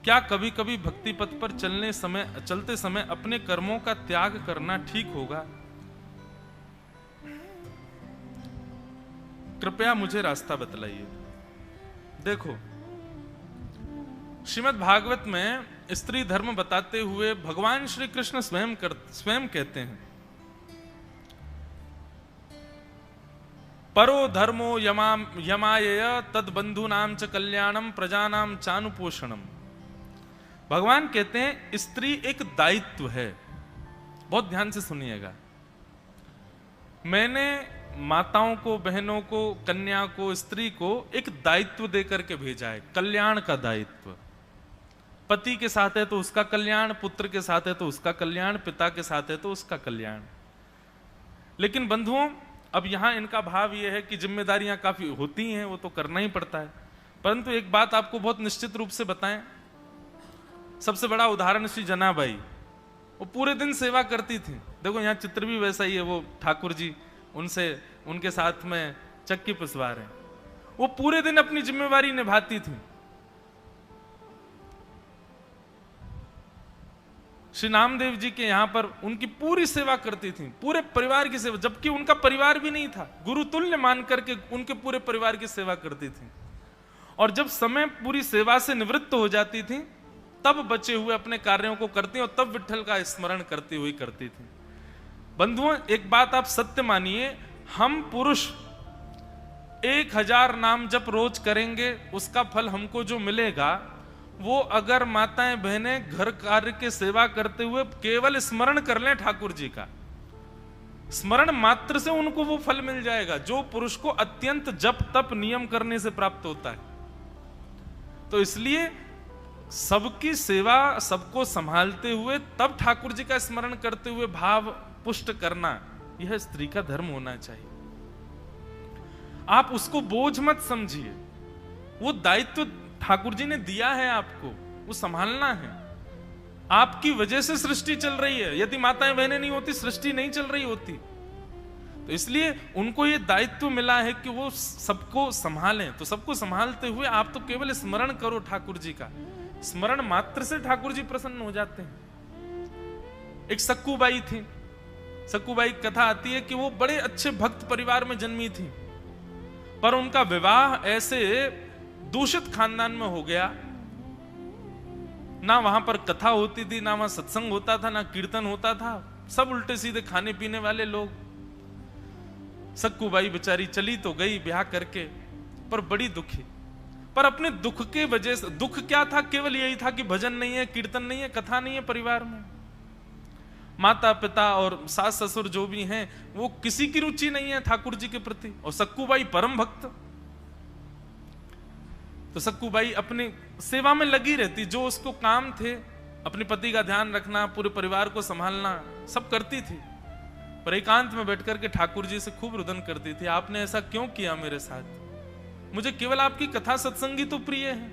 क्या कभी कभी भक्ति पथ पर चलते समय अपने कर्मों का त्याग करना ठीक होगा? कृपया मुझे रास्ता बतलाइए। देखो, श्रीमद् भागवत में स्त्री धर्म बताते हुए भगवान श्री कृष्ण स्वयं कहते हैं, परो धर्मो यमायय तद बंधुनाम च कल्याणम प्रजानाम चानुपोषणम। भगवान कहते हैं स्त्री एक दायित्व है। बहुत ध्यान से सुनिएगा। मैंने माताओं को, बहनों को, कन्या को, स्त्री को एक दायित्व देकर के भेजा है, कल्याण का दायित्व। पति के साथ है तो उसका कल्याण, पुत्र के साथ है तो उसका कल्याण, पिता के साथ है तो उसका कल्याण। लेकिन बंधुओं, अब यहां इनका भाव यह है कि जिम्मेदारियां काफी होती हैं, वो तो करना ही पड़ता है। परंतु एक बात आपको बहुत निश्चित रूप से बताएं, सबसे बड़ा उदाहरण श्री जनाबाई, वो पूरे दिन सेवा करती थी। देखो यहाँ चित्र भी वैसा ही है, वो ठाकुर जी उनके साथ में चक्की पिसवा रहे हैं। वो पूरे दिन अपनी जिम्मेवारी निभाती थी। श्री नामदेव जी के यहां पर उनकी पूरी सेवा करती थी, पूरे परिवार की सेवा, जबकि उनका परिवार भी नहीं था। गुरु तुल्य मान करके उनके पूरे परिवार की सेवा करती थी। और जब समय पूरी सेवा से निवृत्त हो जाती थी, तब बचे हुए अपने कार्यों को करती और तब विठ्ठल का स्मरण करती हुई करती थी। बंधुओं, एक बात आप सत्य मानिए, हम पुरुष 1000 नाम जप रोज करेंगे, उसका फल हमको जो मिलेगा, वो अगर माताएं बहनें घर कार्य के सेवा करते हुए केवल स्मरण कर लें ठाकुर जी का, स्मरण मात्र से उनको वो फल मिल जाएगा जो पुरुष को अत्यंत जप तप नियम करने से प्राप्त होता है। तो इसलिए सबकी सेवा, सबको संभालते हुए तब ठाकुर जी का स्मरण करते हुए भाव पुष्ट करना, यह स्त्री का धर्म होना चाहिए। आप उसको बोझ मत समझिए, वो दायित्व ठाकुर जी ने दिया है आपको, वो संभालना है। आपकी वजह से सृष्टि चल रही है। यदि माताएं बहनें नहीं होती, सृष्टि नहीं चल रही होती। तो इसलिए उनको ये दायित्व मिला है कि वो सबको संभालें। तो सबको संभालते हुए आप तो केवल स्मरण करो ठाकुर जी का, स्मरण मात्र से ठाकुर जी प्रसन्न हो जाते हैं। एक सक्कूबाई थी, सक्कूबाई कथा आती है कि वो बड़े अच्छे भक्त परिवार में जन्मी थी, पर उनका विवाह ऐसे दूषित खानदान में हो गया। ना वहां पर कथा होती थी, ना वहां सत्संग होता था, ना कीर्तन होता था, सब उल्टे सीधे खाने पीने वाले लोग। सक्कूबाई बेचारी चली तो गई ब्याह करके, पर बड़ी दुखी। पर अपने दुख के वजह से, दुख क्या था, केवल यही था कि भजन नहीं है, कीर्तन नहीं है, कथा नहीं है परिवार में। माता पिता और सास ससुर जो भी हैं, वो किसी की रुचि नहीं है ठाकुर जी के प्रति। और सक्कूबाई परम भक्त, तो सक्कूबाई अपनी सेवा में लगी रहती। जो उसको काम थे, अपने पति का ध्यान रखना, पूरे परिवार को संभालना, सब करती थी। पर एकांत में बैठ करके ठाकुर जी से खूब रुदन करती थी, आपने ऐसा क्यों किया मेरे साथ? मुझे केवल आपकी कथा सत्संगी तो प्रिय है,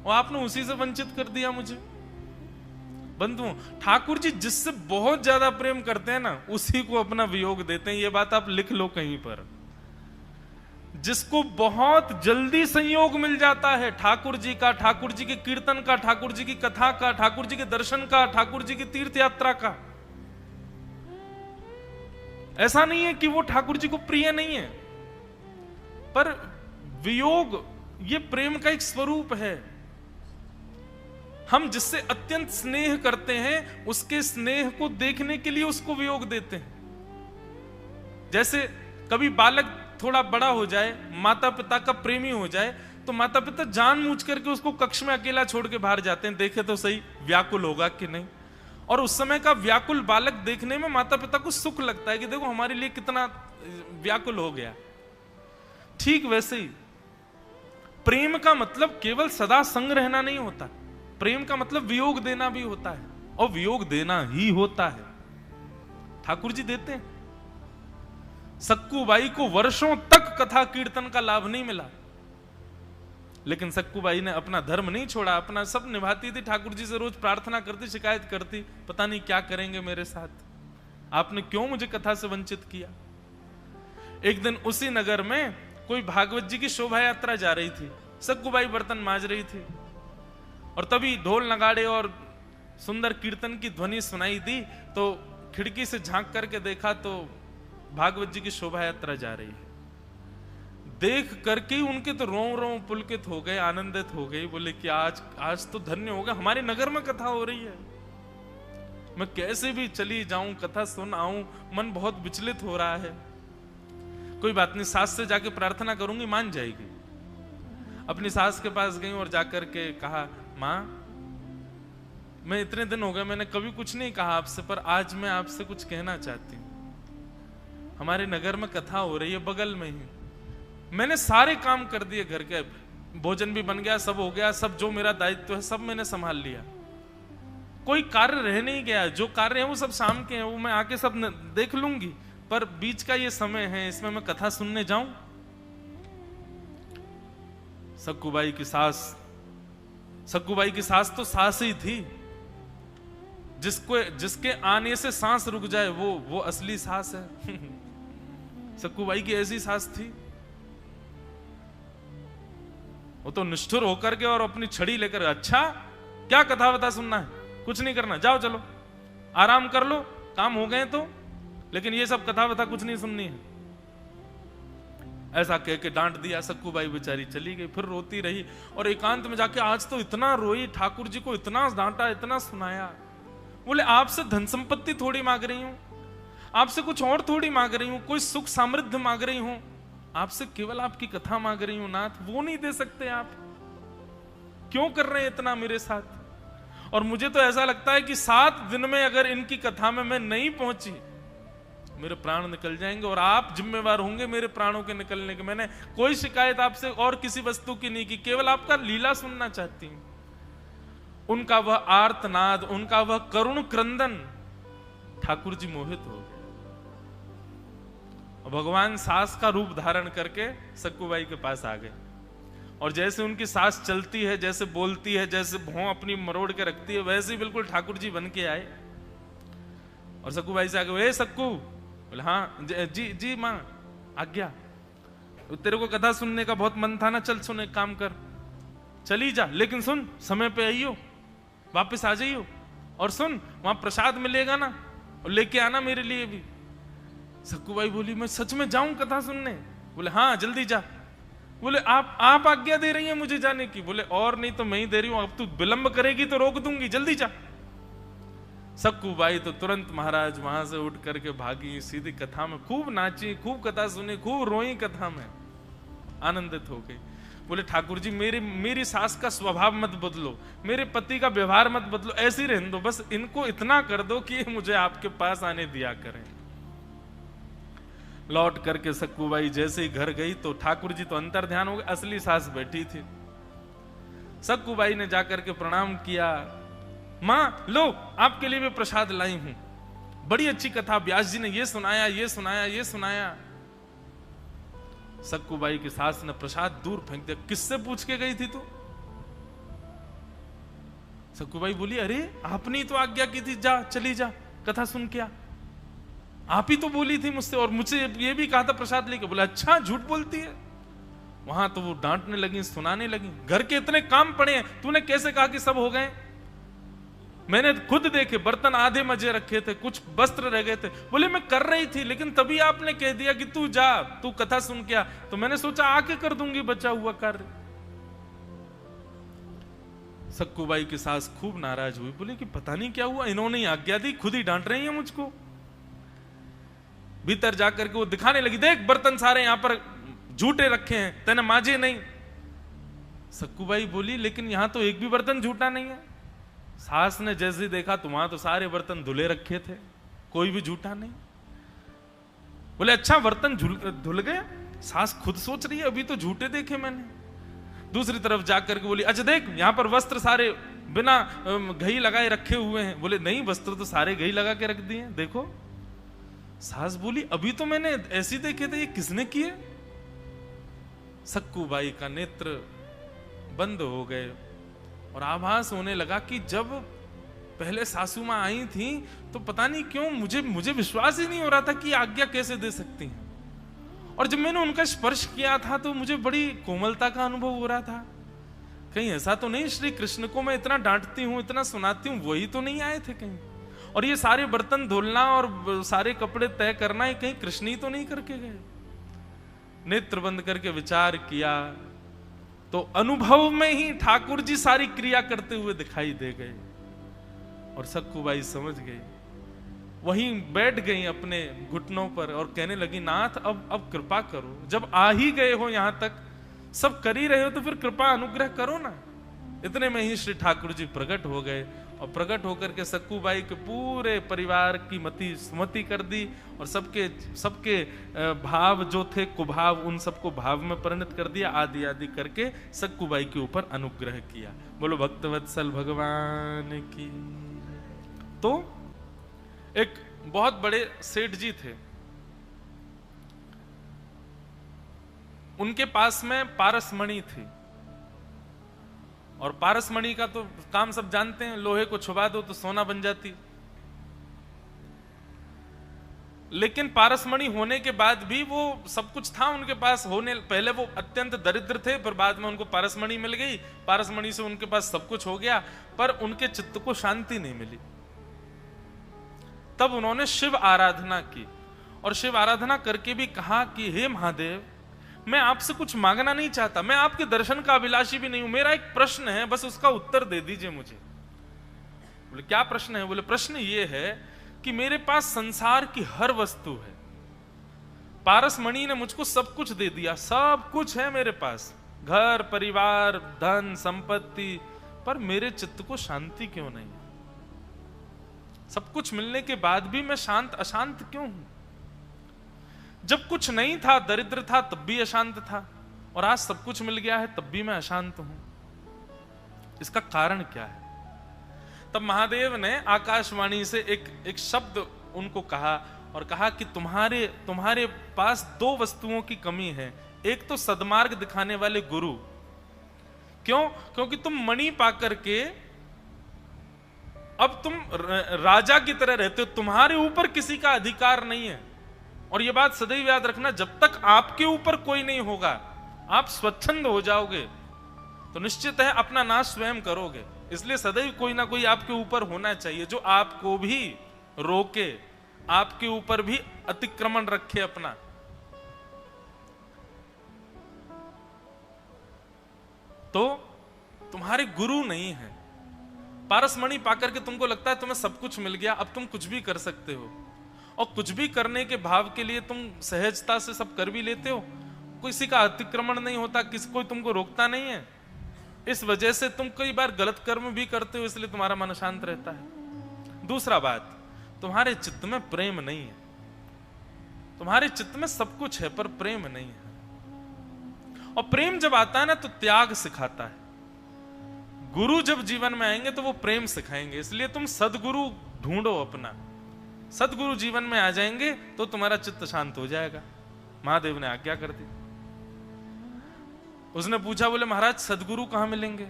और आपने उसी से वंचित कर दिया मुझे। बंधुओं, ठाकुर जी जिससे बहुत ज्यादा प्रेम करते हैं ना, उसी को अपना वियोग देते हैं। ये बात आप लिख लो कहीं पर। जिसको बहुत जल्दी संयोग मिल जाता है ठाकुर जी का, ठाकुर जी के कीर्तन का, ठाकुर जी की कथा का, ठाकुर जी के दर्शन का, ठाकुर जी की तीर्थ यात्रा का, ऐसा नहीं है कि वो ठाकुर जी को प्रिय नहीं है, पर वियोग ये प्रेम का एक स्वरूप है। हम जिससे अत्यंत स्नेह करते हैं, उसके स्नेह को देखने के लिए उसको वियोग देते हैं। जैसे कभी बालक थोड़ा बड़ा हो जाए, माता पिता का प्रेमी हो जाए, तो माता पिता जानबूझ करके उसको कक्ष में अकेला छोड़ के बाहर जाते हैं, देखे तो सही व्याकुल होगा कि नहीं। और उस समय का व्याकुल बालक देखने में माता पिता को सुख लगता है कि देखो हमारे लिए कितना व्याकुल हो गया। ठीक वैसे ही प्रेम का मतलब केवल सदा संग रहना नहीं होता, प्रेम का मतलब वियोग देना भी होता है, और वियोग देना ही होता है। ठाकुर जी देते हैं। सक्कूबाई को वर्षों तक कथा कीर्तन का लाभ नहीं मिला, लेकिन सक्कूबाई ने अपना धर्म नहीं छोड़ा, अपना सब निभाती थी। ठाकुर जी से रोज प्रार्थना करती, शिकायत करती, पता नहीं क्या करेंगे मेरे साथ, आपने क्यों मुझे कथा से वंचित किया। एक दिन उसी नगर में कोई भागवत जी की शोभा यात्रा जा रही थी, सक्कूबाई बर्तन मांज रही थी, और तभी ढोल नगाड़े और सुंदर कीर्तन की ध्वनि सुनाई दी, तो खिड़की से झांक करके देखा तो भागवत जी की शोभा यात्रा जा रही है। देख करके उनके तो रों रों पुलकित हो गए, आनंदित हो गए, बोले कि आज तो धन्य होगा, हमारे नगर में कथा हो रही है, मैं कैसे भी चली जाऊं, कथा सुन आऊं, मन बहुत विचलित हो रहा है। कोई बात नहीं, सास से जाके प्रार्थना करूंगी, मान जाएगी। अपनी सास के पास गई और जाकर के कहा, माँ मैं इतने दिन हो गए मैंने कभी कुछ नहीं कहा आपसे, पर आज मैं आपसे कुछ कहना चाहती हूं। हमारे नगर में कथा हो रही है, बगल में ही, मैंने सारे काम कर दिए, घर के भोजन भी बन गया, सब हो गया, सब जो मेरा दायित्व है सब मैंने संभाल लिया, कोई कार्य रह नहीं गया, जो कार्य है वो सब शाम के हैं, वो मैं आके सब देख लूंगी, पर बीच का ये समय है, इसमें मैं कथा सुनने जाऊं? सक्कूबाई की सास तो सास ही थी, जिसके आने से सांस रुक जाए वो असली सास है। सक्कूबाई की ऐसी सास थी, वो तो निष्ठुर होकर के और अपनी छड़ी लेकर, अच्छा क्या कथा बता सुनना है, कुछ नहीं करना, जाओ चलो आराम कर लो, काम हो गए तो, लेकिन ये सब कथा बता कुछ नहीं सुननी है। ऐसा कह के डांट दिया, सक्कूबाई बेचारी चली गई, फिर रोती रही और एकांत में जाके आज तो इतना रोई, ठाकुर जी को इतना डांटा, इतना सुनाया। बोले आपसे धन संपत्ति थोड़ी मांग रही हूं, आपसे कुछ और थोड़ी मांग रही हूं, कोई सुख समृद्ध मांग रही हूं, आपसे केवल आपकी कथा मांग रही हूं नाथ, वो नहीं दे सकते आप? क्यों कर रहे हैं इतना मेरे साथ? और मुझे तो ऐसा लगता है कि 7 दिन में अगर इनकी कथा में मैं नहीं पहुंची, मेरे प्राण निकल जाएंगे और आप जिम्मेवार होंगे मेरे प्राणों के निकलने के। मैंने कोई शिकायत आपसे और किसी वस्तु की नहीं की, केवल आपका लीला सुनना चाहती हूं। उनका वह आर्तनाद, उनका वह करुण क्रंदन, ठाकुर जी मोहित हो गए। भगवान सास का रूप धारण करके सक्कूबाई के पास आ गए, और जैसे उनकी सास चलती है, जैसे बोलती है, जैसे भौं अपनी मरोड़ के रखती है, वैसे ही बिल्कुल ठाकुर जी बन के आए और सक्कूबाई से आगे, ए सक्कू, बोले हाँ जी माँ आज्ञा, तेरे को कथा सुनने का बहुत मन था ना, चल सुन, एक काम कर, चली जा, लेकिन सुन समय पे आइयो, वापस आ जाइयो, और सुन वहां प्रसाद मिलेगा ना, और लेके आना मेरे लिए भी। सक्कूबाई बोली मैं सच में जाऊं कथा सुनने? बोले हाँ जल्दी जा। बोले आप आज्ञा दे रही हैं मुझे जाने की? बोले और नहीं तो मैं ही दे रही हूं, अब तू विलंब करेगी तो रोक दूंगी, जल्दी जा। सक्कूबाई तो तुरंत महाराज वहां से उठ करके भागी, सीधी कथा में खूब नाची, खूब कथा सुनी, खूब रोई, कथा में आनंदित हो गई। बोले ठाकुर जी मेरी सास का स्वभाव मत बदलो, मेरे पति का व्यवहार मत बदलो, ऐसी रहने दो, बस इनको इतना कर दो कि मुझे आपके पास आने दिया करें। लौट करके सक्कूबाई जैसे ही घर गई तो ठाकुर जी तो अंतर ध्यान हो गए, असली सास बैठी थी। सक्कूबाई ने जाकर के प्रणाम किया, मां लो आपके लिए भी प्रसाद लाई हूं, बड़ी अच्छी कथा व्यास जी ने ये सुनाया, ये सुनाया, ये सुनाया। सक्कूबाई की सास ने प्रसाद दूर फेंक दिया, किससे पूछ के गई थी तू? सक्कूबाई बोली अरे आपने ही तो आज्ञा की थी, जा चली जा कथा सुन के आ, आप ही तो बोली थी मुझसे, और मुझसे ये भी कहा था प्रसाद लेके। बोला अच्छा झूठ बोलती है। वहां तो वो डांटने लगी, सुनाने लगी, घर के इतने काम पड़े हैं, तूने कैसे कहा कि सब हो गए? मैंने खुद देखे, बर्तन आधे मजे रखे थे, कुछ वस्त्र रह गए थे। बोले मैं कर रही थी, लेकिन तभी आपने कह दिया कि तू जा, तू कथा सुन के आ, तो मैंने सोचा आके कर दूंगी बचा हुआ कार्य। सक्कूबाई की सास खूब नाराज हुई, बोले कि पता नहीं क्या हुआ, इन्होंने आज्ञा दी, खुद ही डांट रही है मुझको। भीतर जाकर के वो दिखाने लगी, देख बर्तन सारे यहां पर झूठे रखे हैं, तेने माजे नहीं। सक्कूबाई बोली लेकिन यहां तो एक भी बर्तन झूठा नहीं है। सास ने जैसे देखा तो वहां तो सारे बर्तन धुले रखे थे, कोई भी झूठा नहीं। बोले अच्छा बर्तन धुल गया? सास खुद सोच रही है अभी तो झूठे देखे मैंने। दूसरी तरफ जाकर के बोली अच्छा देख यहां पर वस्त्र सारे बिना घी लगाए रखे हुए हैं। बोले नहीं वस्त्र तो सारे घी लगा के रख दिए, देखो। सास बोली अभी तो मैंने ऐसे देखे थे, ये किसने किए? सक्कूबाई का नेत्र बंद हो गए और आभास होने लगा कि जब पहले सासू मां आई थी तो पता नहीं क्यों मुझे विश्वास ही नहीं हो रहा था कि आज्ञा कैसे दे सकती हैं, और जब मैंने उनका स्पर्श किया था तो मुझे बड़ी कोमलता का अनुभव हो रहा था। कहीं ऐसा तो नहीं श्री कृष्ण को मैं इतना डांटती हूं, इतना सुनाती हूं, वही तो नहीं आए थे कहीं? और ये सारे बर्तन धुलना और सारे कपड़े तय करना ये कहीं कृष्ण ही तो नहीं करके गए? नेत्र बंद करके विचार किया तो अनुभव में ही ठाकुर जी सारी क्रिया करते हुए दिखाई दे गए। और सक्कूबाई समझ गई, वहीं बैठ गई अपने घुटनों पर और कहने लगी, नाथ अब कृपा करो, जब आ ही गए हो यहां तक, सब कर ही रहे हो तो फिर कृपा अनुग्रह करो ना। इतने में ही श्री ठाकुर जी प्रकट हो गए और प्रकट होकर के सक्कूबाई के पूरे परिवार की मति सुमति कर दी और सबके भाव जो थे कुभाव, उन सबको भाव में परिणत कर दिया, आदि आदि करके सक्कूबाई के ऊपर अनुग्रह किया। बोलो भक्तवत्सल भगवान की। तो एक बहुत बड़े सेठ जी थे, उनके पास में पारसमणि थी, और पारसमणि का तो काम सब जानते हैं, लोहे को छुपा दो तो सोना बन जाती। लेकिन पारसमणि होने के बाद भी वो सब कुछ था उनके पास, होने पहले वो अत्यंत दरिद्र थे, पर बाद में उनको पारसमणि मिल गई, पारसमणि से उनके पास सब कुछ हो गया, पर उनके चित्त को शांति नहीं मिली। तब उन्होंने शिव आराधना की, और शिव आराधना करके भी कहा कि हे महादेव, मैं आपसे कुछ मांगना नहीं चाहता, मैं आपके दर्शन का अभिलाषी भी नहीं हूं, मेरा एक प्रश्न है, बस उसका उत्तर दे दीजिए मुझे। बोले क्या प्रश्न है? बोले प्रश्न ये है कि मेरे पास संसार की हर वस्तु है, पारसमणि ने मुझको सब कुछ दे दिया, सब कुछ है मेरे पास, घर परिवार धन संपत्ति, पर मेरे चित्त को शांति क्यों नहीं? सब कुछ मिलने के बाद भी मैं शांत अशांत क्यों हूं? जब कुछ नहीं था, दरिद्र था, तब भी अशांत था, और आज सब कुछ मिल गया है तब भी मैं अशांत हूं। इसका कारण क्या है? तब महादेव ने आकाशवाणी से एक शब्द उनको कहा, और कहा कि तुम्हारे पास दो वस्तुओं की कमी है। एक तो सद्मार्ग दिखाने वाले गुरु। क्यों? क्योंकि तुम मणि पाकर के अब तुम राजा की तरह रहते हो, तुम्हारे ऊपर किसी का अधिकार नहीं है। और यह बात सदैव याद रखना, जब तक आपके ऊपर कोई नहीं होगा, आप स्वच्छंद हो जाओगे तो निश्चित है अपना नाश स्वयं करोगे। इसलिए सदैव कोई ना कोई आपके ऊपर होना चाहिए जो आपको भी रोके, आपके ऊपर भी अतिक्रमण रखे अपना। तो तुम्हारे गुरु नहीं है। पारसमणि पाकर के तुमको लगता है तुम्हें सब कुछ मिल गया, अब तुम कुछ भी कर सकते हो, और कुछ भी करने के भाव के लिए तुम सहजता से सब कर भी लेते हो, किसी का अतिक्रमण नहीं होता, कोई तुमको रोकता नहीं है। इस वजह से तुम कई बार गलत कर्म भी करते हो, इसलिए तुम्हारा मन शांत रहता है। दूसरा बात, तुम्हारे चित्त में प्रेम नहीं है। तुम्हारे चित्त में सब कुछ है पर प्रेम नहीं है, और प्रेम जब आता है ना तो त्याग सिखाता है। गुरु जब जीवन में आएंगे तो वो प्रेम सिखाएंगे, इसलिए तुम सदगुरु ढूंढो अपना। सदगुरु जीवन में आ जाएंगे तो तुम्हारा चित्त शांत हो जाएगा। महादेव ने आज्ञा कर दी। उसने पूछा, बोले महाराज सदगुरु कहां मिलेंगे?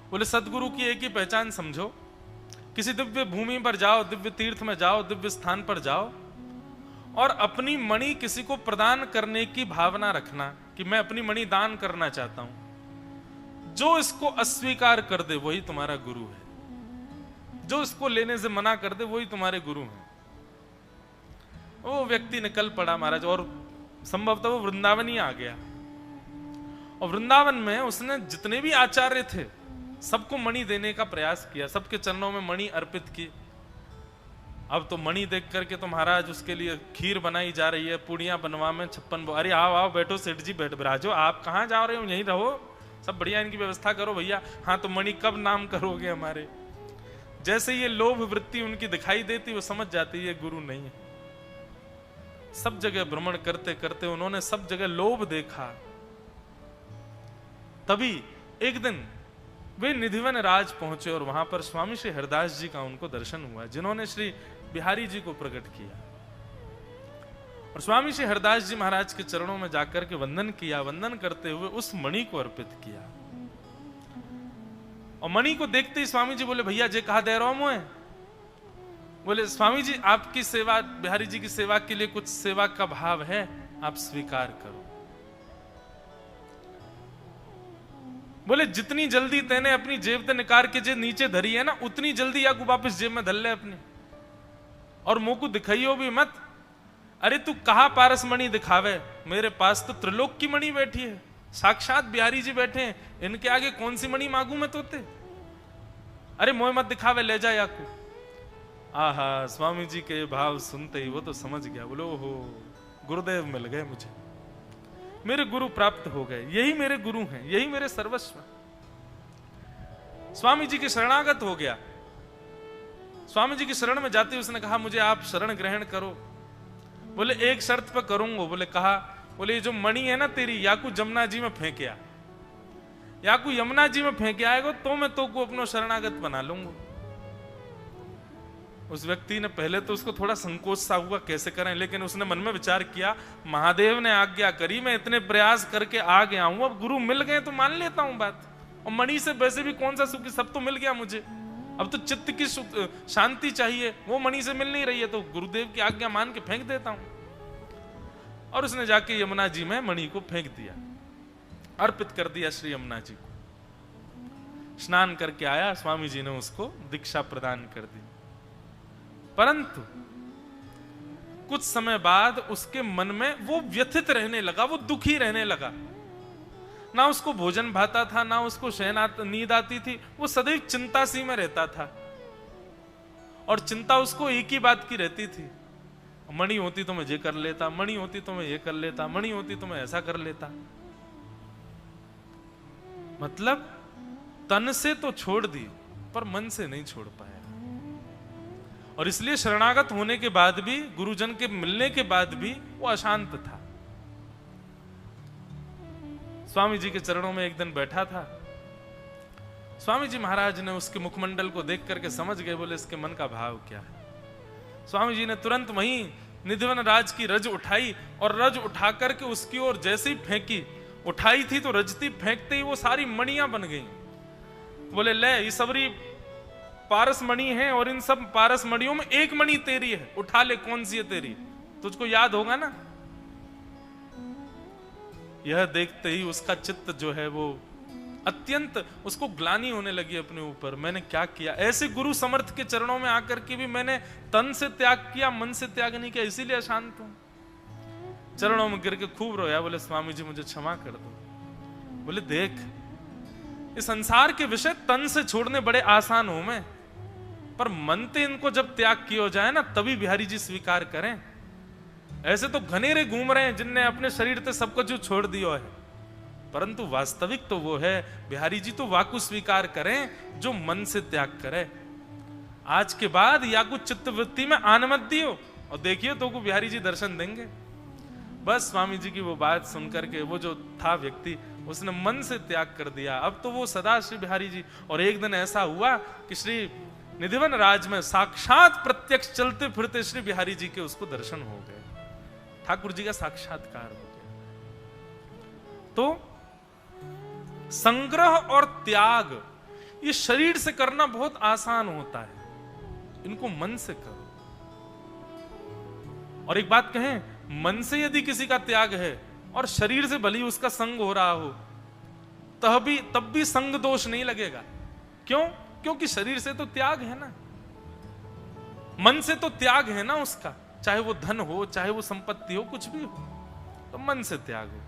बोले सदगुरु की एक ही पहचान समझो, किसी दिव्य भूमि पर जाओ, दिव्य तीर्थ में जाओ, दिव्य स्थान पर जाओ, और अपनी मणि किसी को प्रदान करने की भावना रखना कि मैं अपनी मणि दान करना चाहता हूं। जो इसको अस्वीकार कर दे वही तुम्हारा गुरु है, जो इसको लेने से मना कर दे वही तुम्हारे गुरु हैं। वो व्यक्ति निकल पड़ा महाराज, और संभवतः वो वृंदावन ही आ गया, और वृंदावन में उसने जितने भी आचार्य थे सबको मणि देने का प्रयास किया, सबके चरणों में मणि अर्पित की। अब तो मणि देख करके तो महाराज उसके लिए खीर बनाई जा रही है, पूड़ियां बनवा में 56, अरे आओ आओ बैठो सेठ जी, बैठ बिराजो, आप कहाँ जा रहे हो, यहीं रहो, सब बढ़िया इनकी व्यवस्था करो भैया। हाँ तो मणि कब नाम करोगे हमारे? जैसे ये लोभ वृत्ति उनकी दिखाई देती, वो समझ जाती है गुरु नहीं है। सब जगह भ्रमण करते करते उन्होंने सब जगह लोभ देखा। तभी एक दिन वे निधिवन राज पहुंचे, और वहां पर स्वामी श्री हरदास जी का उनको दर्शन हुआ, जिन्होंने श्री बिहारी जी को प्रकट किया। और स्वामी श्री हरदास जी महाराज के चरणों में जाकर के वंदन किया। वंदन करते हुए उस मणि को अर्पित किया, और मणि को देखते ही स्वामी जी बोले, भैया जे कहा दे रहा हूं मैं। बोले स्वामी जी आपकी सेवा, बिहारी जी की सेवा के लिए कुछ सेवा का भाव है, आप स्वीकार करो। बोले जितनी जल्दी तेने अपनी जेब ते निकाल के जे नीचे धरी है ना, उतनी जल्दी याकू वापस जेब में धर ले अपनी, और मुंह को दिखाइयो भी मत। अरे तू कहा पारस मणि दिखावे, मेरे पास तो त्रिलोक की मणि बैठी है, साक्षात बिहारी जी बैठे हैं, इनके आगे कौन सी मणि मांगू मैं तोते? अरे मोह मत दिखावे, ले जा याकू। आहा, स्वामी जी के भाव सुनते ही वो तो समझ गया, बोलो हो गुरुदेव मिल गए मुझे, मेरे गुरु प्राप्त हो गए, यही मेरे गुरु हैं, यही मेरे सर्वस्व। स्वामी जी के शरणागत हो गया। स्वामी जी की शरण में जाते उसने कहा मुझे आप शरण ग्रहण करो। बोले एक शर्त पर करूंगा। बोले कहा? बोले ये जो मणि है ना तेरी, याकू जमुना जी में फेंके आ, याकू यमुना जी में फेंके आएगा तो मैं तो को अपनो शरणागत बना लूंगा। उस व्यक्ति ने पहले तो उसको थोड़ा संकोच सा हुआ, कैसे करें, लेकिन उसने मन में विचार किया, महादेव ने आज्ञा करी, मैं इतने प्रयास करके आ गया हूं, अब गुरु मिल गए तो मान लेता हूं बात, और मणि से वैसे भी कौन सा सुखी, सब तो मिल गया मुझे, अब तो चित्त की शांति चाहिए, वो मणि से मिल नहीं रही है, तो गुरुदेव की आज्ञा मान के फेंक देता हूं। और उसने जाके यमुना जी में मणि को फेंक दिया, अर्पित कर दिया श्री यमुना जी को। स्नान करके आया, स्वामी जी ने उसको दीक्षा प्रदान कर दी। परंतु कुछ समय बाद उसके मन में वो व्यथित रहने लगा, वो दुखी रहने लगा, ना उसको भोजन भाता था, ना उसको नींद आती थी, वो सदैव चिंता सी में रहता था, और चिंता उसको एक ही बात की रहती थी, मणि होती तो मैं ये कर लेता, मणि होती तो मैं ये कर लेता, मणि होती तो मैं ऐसा कर लेता। मतलब तन से तो छोड़ दी पर मन से नहीं छोड़ पाया, और इसलिए शरणागत होने के बाद भी, गुरुजन के मिलने के बाद भी वो अशांत था। स्वामी जी के चरणों में एक दिन बैठा था, स्वामी जी महाराज ने उसके मुखमंडल को देख करके समझ गए, बोले इसके मन का भाव क्या है। स्वामी जी ने तुरंत वहीं निधिवन राज की रज उठाई, और रज उठा करके उसकी ओर जैसे ही फेंकी, उठाई थी तो रजती फेंकते ही वो सारी मणियां बन गई। बोले ले, ये सबरी पारस मणि है, और इन सब पारस मणियों में एक मणि तेरी है, उठा ले, कौन सी है तेरी, तुझको याद होगा ना। यह देखते ही उसका चित्त जो है वो अत्यंत, उसको ग्लानि होने लगी अपने ऊपर, मैंने क्या किया, ऐसे गुरु समर्थ के चरणों में आकर के भी मैंने तन से त्याग किया, मन से त्याग नहीं किया, इसीलिए अशांत हूं। चरणों में गिर के खूब रोया, बोले स्वामी जी मुझे क्षमा कर दो। बोले देख, इस संसार के विषय तन से छोड़ने बड़े आसान हो मैं, पर मन से इनको जब त्याग किया जाए ना, तभी बिहारी जी स्वीकार करें। ऐसे तो घनेरे घूम रहे हैं जिनने अपने शरीर से सब कुछ छोड़ दिया है, परंतु वास्तविक तो वो है, बिहारी जी तो वाकु स्वीकार करें जो मन से त्याग करे। आज के बाद या कुछ चित्तवृत्ति में आन मत दियो, और देखिए तो को बिहारी जी दर्शन देंगे। बस स्वामी जी की वो बात सुनकर के वो जो था व्यक्ति, उसने मन से त्याग कर दिया। अब तो वो सदा श्री बिहारी जी, और एक दिन ऐसा हुआ कि श्री निधिवन राज में साक्षात प्रत्यक्ष चलते फिरते श्री बिहारी जी के उसको दर्शन हो गए, ठाकुर जी का साक्षात्कार हो गया। तो संग्रह और त्याग ये शरीर से करना बहुत आसान होता है, इनको मन से करो। और एक बात कहें, मन से यदि किसी का त्याग है और शरीर से भली उसका संग हो रहा हो, तब भी संग दोष नहीं लगेगा। क्यों? क्योंकि शरीर से तो त्याग है ना, मन से तो त्याग है ना उसका, चाहे वो धन हो, चाहे वो संपत्ति हो, कुछ भी हो, तो मन से त्याग हो।